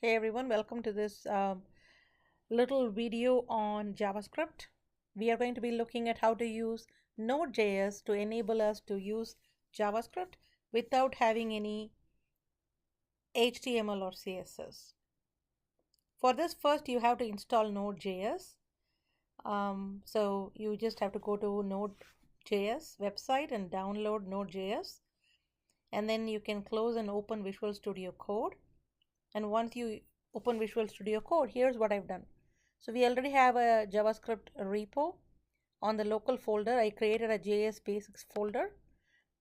Hey everyone, welcome to this little video on JavaScript. We are going to be looking at how to use Node.js to enable us to use JavaScript without having any HTML or CSS. For this, first you have to install Node.js. So you just have to go to Node.js website and download Node.js, and then you can close and open Visual Studio Code. And once you open Visual Studio Code, here's what I've done. So we already have a JavaScript repo on the local folder. I created a JS Basics folder,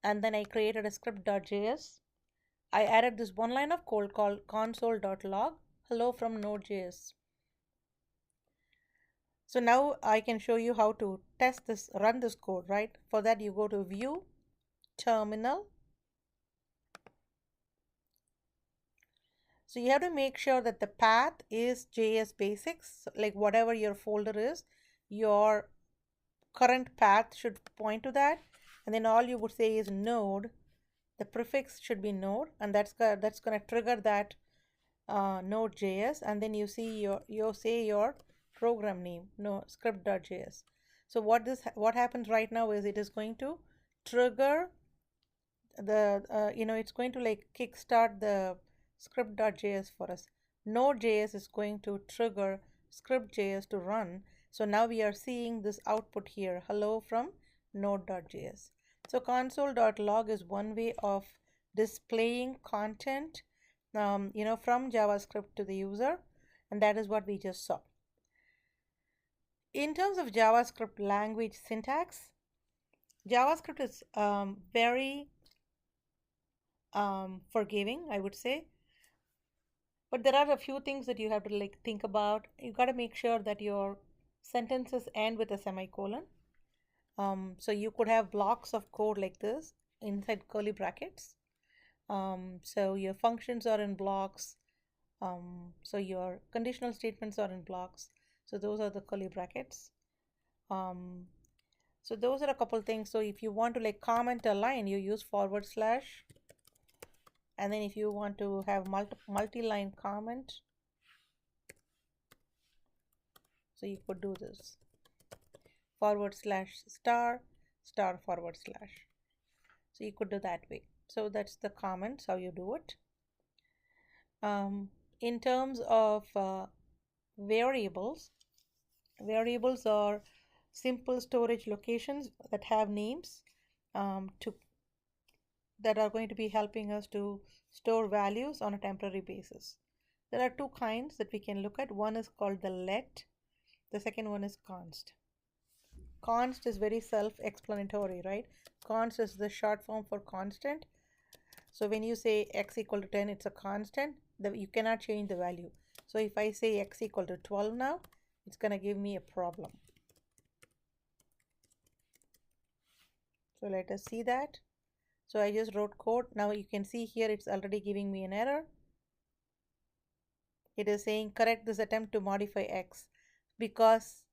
and then I created a script.js. I added this one line of code called console.log hello from Node.js. So now I can show you how to test this, run this code, right? For that, you go to View, Terminal. So you have to make sure that the path is JS Basics, like whatever your folder is, your current path should point to that. And then all you would say is node. The prefix should be node, and that's going to trigger that Node.js. And then you see you say your program name, no script.js. So what happens right now is it is going to trigger the it's going to like kickstart the script.js for us. Node.js is going to trigger script.js to run. So now we are seeing this output here, hello from node.js. So console.log is one way of displaying content from JavaScript to the user, and that is what we just saw. In terms of JavaScript language syntax, JavaScript is very forgiving, I would say. But there are a few things that you have to think about. You got to make sure that your sentences end with a semicolon. So you could have blocks of code like this inside curly brackets. So your functions are in blocks. So your conditional statements are in blocks. So those are the curly brackets. So those are a couple things. So if you want to comment a line, you use /. And then if you want to have multi-line comment, so you could do this /****. So you could do that way. So that's the comments, how you do it. In terms of variables are simple storage locations that have names that are going to be helping us to store values on a temporary basis. There are two kinds that we can look at. One is called the let. The second one is const. Const is very self-explanatory, right? Const is the short form for constant. So when you say x equal to 10, it's a constant. You cannot change the value. So if I say x equal to 12 now, it's going to give me a problem. So let us see that. So I just wrote code. Now you can see here it's already giving me an error. It is saying correct this attempt to modify x, because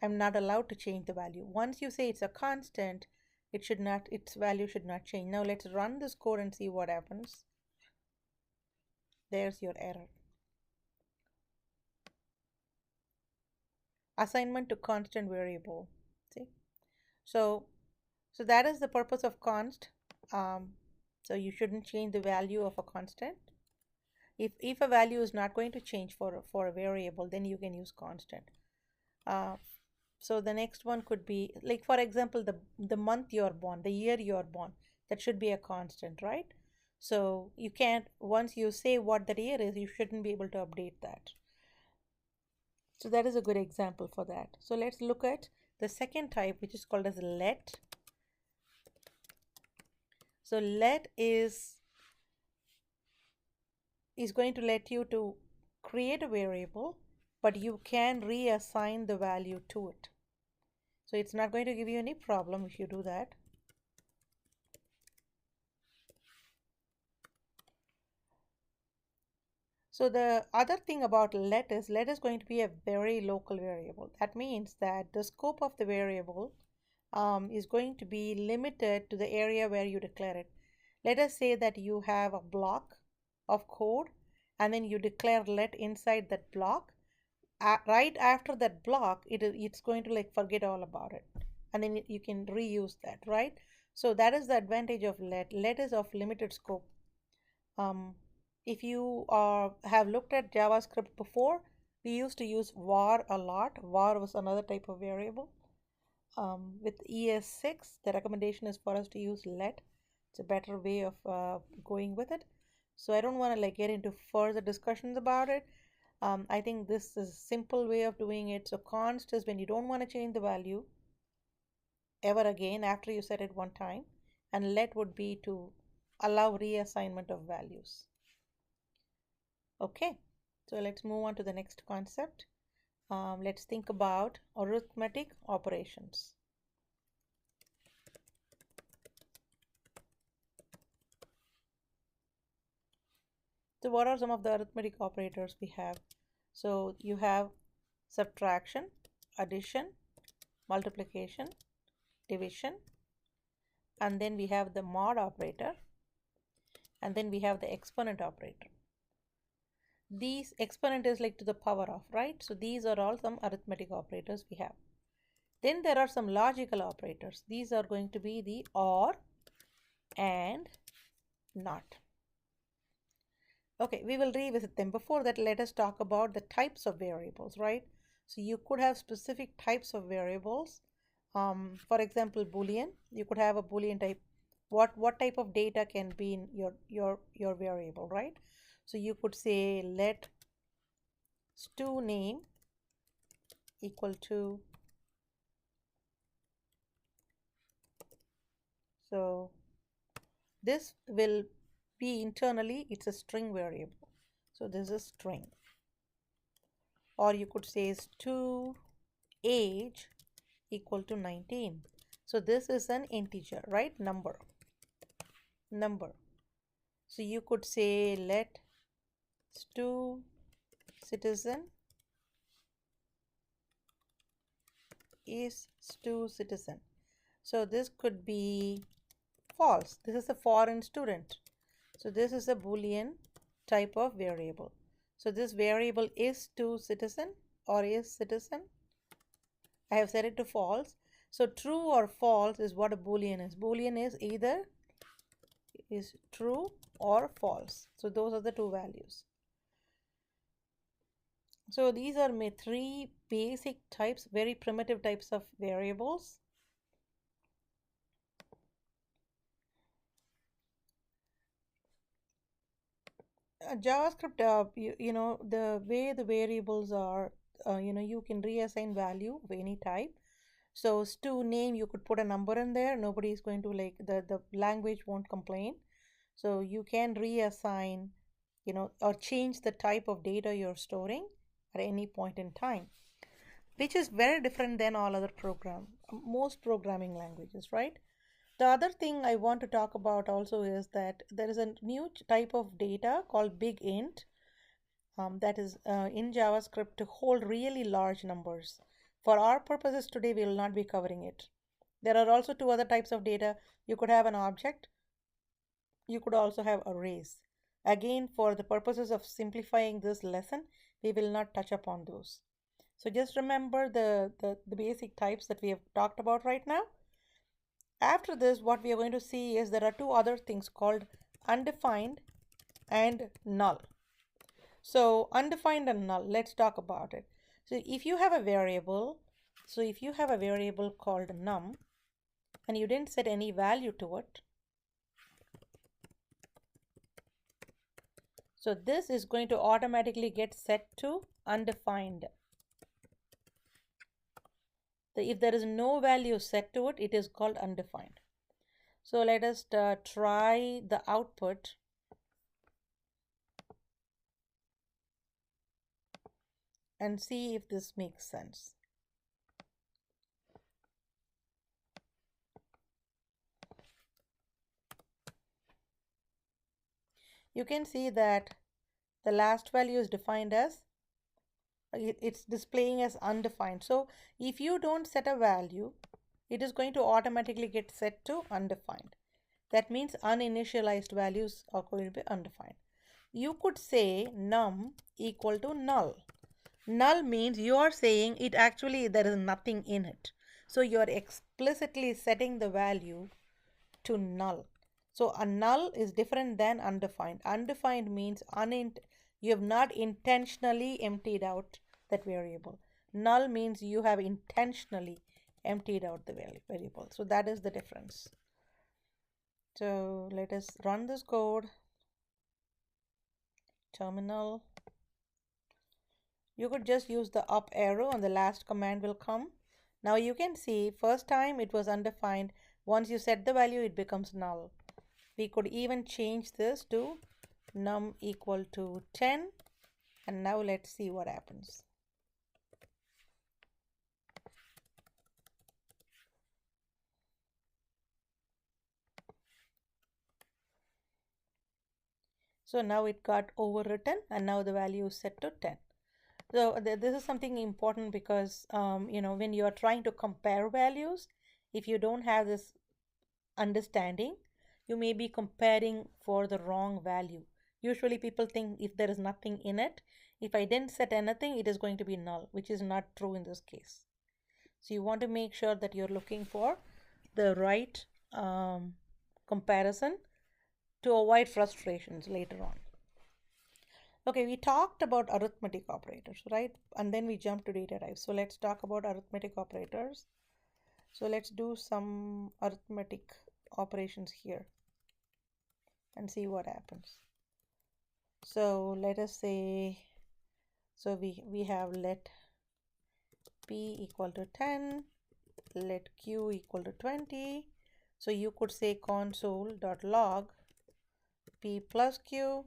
I'm not allowed to change the value. Once you say it's a constant, its value should not change. Now let's run this code and see what happens. There's your error. Assignment to constant variable. See? So that is the purpose of const. So you shouldn't change the value of a constant. If a value is not going to change for a variable, then you can use constant. So the next one could be, like, for example, the month you're born, the year you're born, that should be a constant, right? So you can't, once you say what that year is, you shouldn't be able to update that. So that is a good example for that. So let's look at the second type, which is called as let. So let is going to let you to create a variable, but you can reassign the value to it. So it's not going to give you any problem if you do that. So the other thing about let is going to be a very local variable. That means that the scope of the variable is going to be limited to the area where you declare it. Let us say that you have a block of code and then you declare let inside that block. Right after that block, it's going to like forget all about it, and then you can reuse that, right? So that is the advantage of let. Let is of limited scope. um, if you have looked at JavaScript before, we used to use var a lot. Var was another type of variable. With ES6, the recommendation is for us to use let. It's a better way of going with it. So I don't want to like get into further discussions about it. I think this is a simple way of doing it. So const is when you don't want to change the value ever again after you set it one time, and let would be to allow reassignment of values. Okay, so let's move on to the next concept. Let's think about arithmetic operations. So what are some of the arithmetic operators we have? So you have subtraction, addition, multiplication, division, and then we have the mod operator, and then we have the exponent operator. These exponent is like to the power of, right? So these are all some arithmetic operators we have. Then there are some logical operators. These are going to be the or, and, not. Okay, we will revisit them. Before that, let us talk about the types of variables, right? So you could have specific types of variables. For example, Boolean. You could have a Boolean type. What type of data can be in your variable, right? So you could say let stu name equal to, so this will be internally, it's a string variable. So this is string. Or you could say stu age equal to 19. So this is an integer, right? Number. So you could say let stu citizen is stu citizen. So this could be false. This is a foreign student. So this is a Boolean type of variable. So this variable is stu citizen or is citizen. I have set it to false. So true or false is what a Boolean is. Boolean is either is true or false. So those are the two values. So these are my three basic types, very primitive types of variables. JavaScript, the way the variables are, you can reassign value of any type. So stu name, you could put a number in there. Nobody is going to like, the language won't complain. So you can reassign, or change the type of data you're storing at any point in time, which is very different than all other most programming languages, right? The other thing I want to talk about also is that there is a new type of data called big int, that is in JavaScript to hold really large numbers. For our purposes today, we will not be covering it. There are also two other types of data. You could have an object. You could also have arrays. Again, for the purposes of simplifying this lesson, we will not touch upon those. So just remember the basic types that we have talked about right now. After this, what we are going to see is there are two other things called undefined and null. So undefined and null, let's talk about it. So if you have a variable, called num and you didn't set any value to it, so this is going to automatically get set to undefined. If there is no value set to it, it is called undefined. So let us try the output. And see if this makes sense. You can see that the last value is defined as, it's displaying as undefined. So if you don't set a value, it is going to automatically get set to undefined. That means uninitialized values are going to be undefined. You could say num equal to null. Null means you are saying it actually there is nothing in it. So you are explicitly setting the value to null. So a null is different than undefined. Undefined means you have not intentionally emptied out that variable. Null means you have intentionally emptied out the variable. So that is the difference. So let us run this code. Terminal. You could just use the up arrow and the last command will come. Now you can see first time it was undefined. Once you set the value, it becomes null. We could even change this to num equal to 10. And now let's see what happens. So now it got overwritten and now the value is set to 10. So this is something important because when you are trying to compare values, if you don't have this understanding, you may be comparing for the wrong value. Usually people think if there is nothing in it, if I didn't set anything, it is going to be null, which is not true in this case. So you want to make sure that you're looking for the right comparison to avoid frustrations later on. Okay, we talked about arithmetic operators, right? And then we jumped to data types. So let's talk about arithmetic operators. So let's do some arithmetic operations here and see what happens. So let us say, so we have let p equal to 10, let q equal to 20. So you could say console.log p plus q,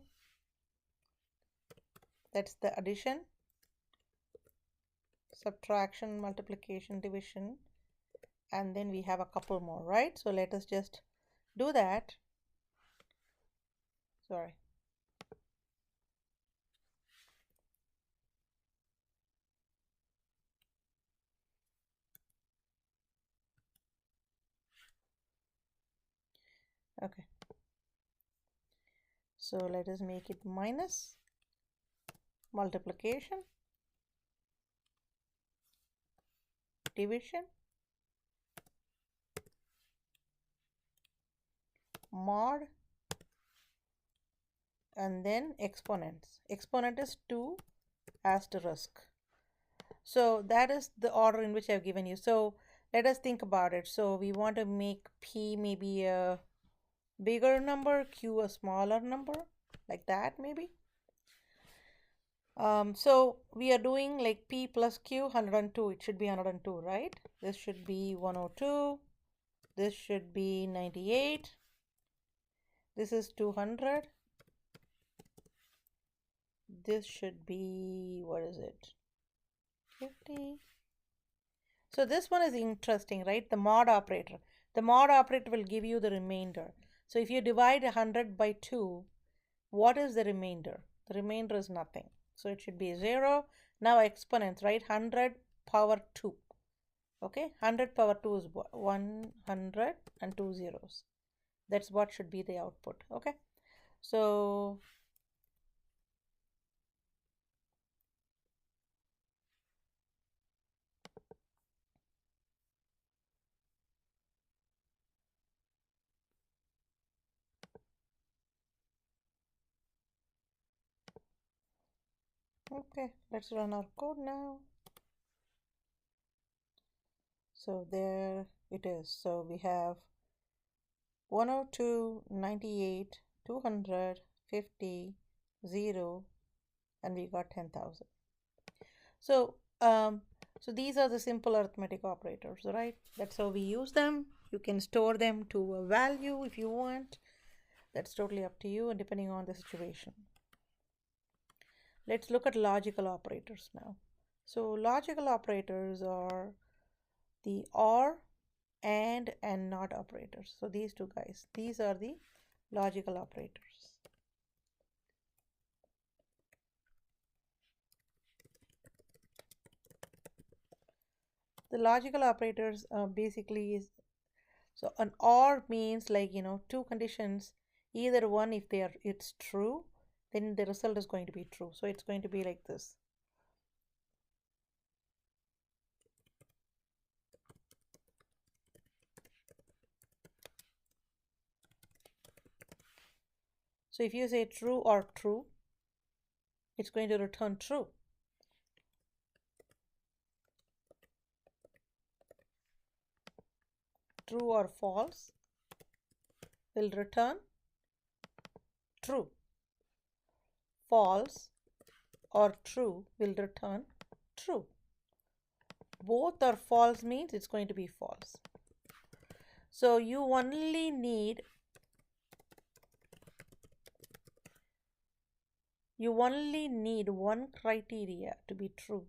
that's the addition, subtraction, multiplication, division, and then we have a couple more, right? So let us just do that. Sorry. Okay. So let us make it minus multiplication, division, mod, and then exponents. Exponent is 2 asterisk. So that is the order in which I've given you. So let us think about it. So we want to make p maybe a bigger number, q a smaller number, like that maybe. So we are doing like p plus q 102. It should be 102, right? This should be 102. This should be 98. This is 200. This should be, what is it? 50. So this one is interesting, right? The mod operator. The mod operator will give you the remainder. So if you divide 100 by 2, what is the remainder? The remainder is nothing. So it should be 0. Now exponents, right? 100 power 2. Okay, 100 power 2 is 100 and 2 zeros. That's what should be the output. Okay, so okay, let's run our code now. So there it is. So we have 102, 98, 200, 50, 0, and we got 10,000. So, so these are the simple arithmetic operators, right? That's how we use them. You can store them to a value if you want. That's totally up to you and depending on the situation. Let's look at logical operators now. So logical operators are the OR, and not operators. So these two guys, these are the logical operators. The logical operators basically is, so an OR means like two conditions, either one if it's true, then the result is going to be true. So it's going to be like this. So if you say true or true, it's going to return true. True or false will return true. False or true will return true. Both are false means it's going to be false. So you only need one criteria to be true.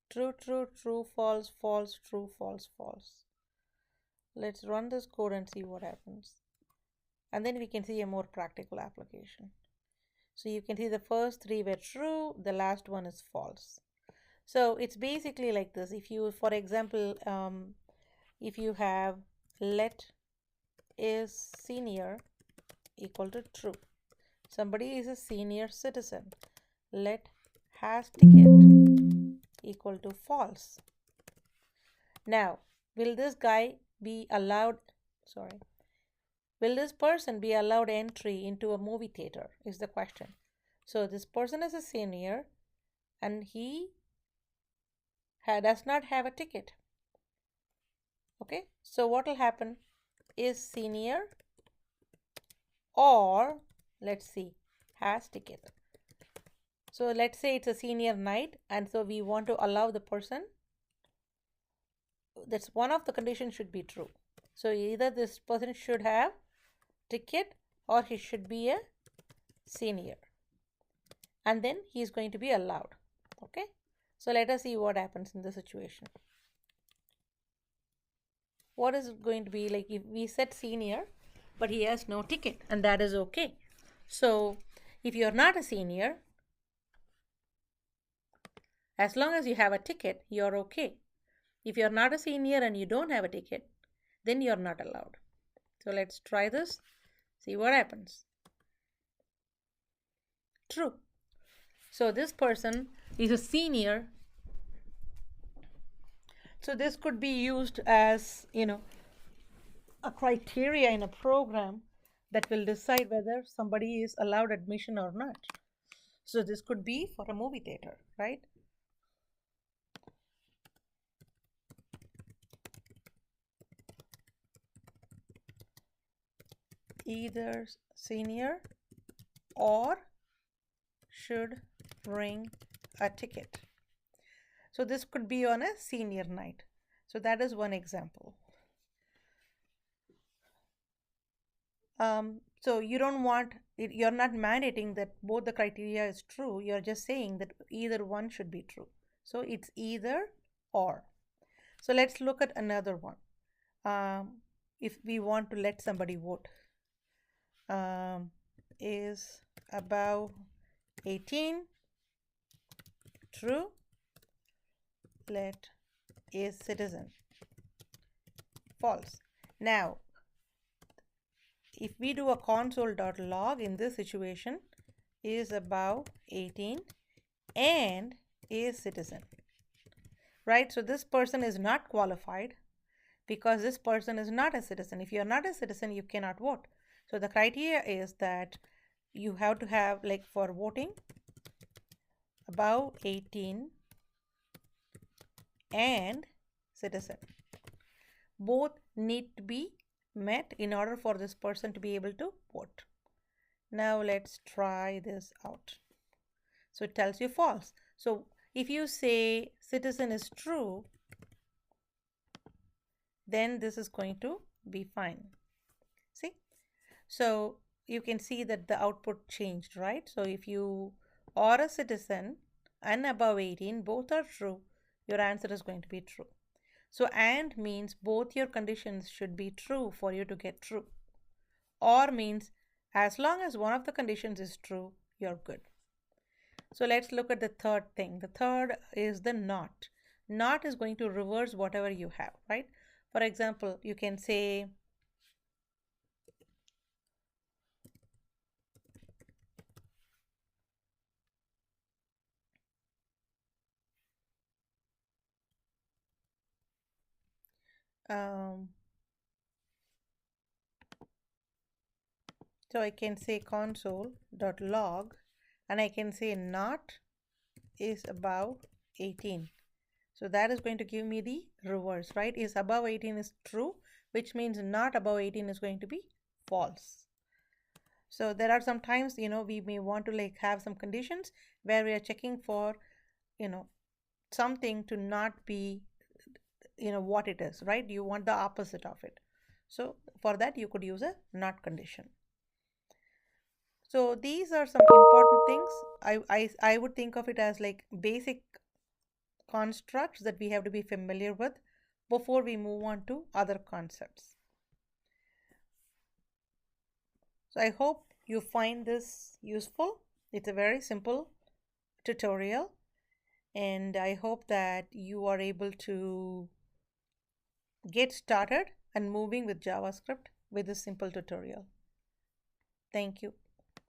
True, true, true, false, false, true, false, false. Let's run this code and see what happens. And then we can see a more practical application. So you can see the first three were true, the last one is false. So it's basically like this. If you, for example, if you have let is senior equal to true. Somebody is a senior citizen. Let has ticket equal to false. Now, will this guy be allowed, will this person be allowed entry into a movie theater is the question. So this person is a senior and he does not have a ticket. Okay, so what will happen is senior or let's see, has ticket. So let's say it's a senior night and so we want to allow the person, that's one of the conditions should be true. So either this person should have ticket or he should be a senior and then he is going to be allowed. Okay, so let us see what happens in this situation. What is it going to be like if we set senior but he has no ticket, and that is okay. So if you're not a senior, as long as you have a ticket, you're okay. If you're not a senior and you don't have a ticket, then you're not allowed. So let's try this, see what happens. True. So this person is a senior. So this could be used as, a criteria in a program that will decide whether somebody is allowed admission or not. So this could be for a movie theater, right? Either senior or should bring a ticket. So this could be on a senior night. So that is one example. So you don't want, you're not mandating that both the criteria is true. You're just saying that either one should be true. So it's either or. So let's look at another one. If we want to let somebody vote, is above 18 true, let is citizen false. Now if we do a console.log in this situation, is above 18 and is citizen, right? So this person is not qualified because this person is not a citizen. If you're not a citizen, you cannot vote. So the criteria is that you have to have, like for voting, above 18 and citizen. Both need to be met in order for this person to be able to vote. Now let's try this out. So it tells you false. So if you say citizen is true, then this is going to be fine. See? So you can see that the output changed, right? So if you are a citizen and above 18, both are true, your answer is going to be true. So and means both your conditions should be true for you to get true. Or means as long as one of the conditions is true, you're good. So let's look at the third thing. The third is the not. Not is going to reverse whatever you have, right? For example, you can say Um, so I can say console.log and I can say not is above 18. So that is going to give me the reverse, right? Is above 18 is true, which means not above 18 is going to be false. So there are some times, we may want to like have some conditions where we are checking for, you know, something to not be, what it is, right? You want the opposite of it. So for that, you could use a not condition. So these are some important things. I would think of it as like basic constructs that we have to be familiar with before we move on to other concepts. So I hope you find this useful. It's a very simple tutorial, and I hope that you are able to get started and moving with JavaScript with this simple tutorial. Thank you.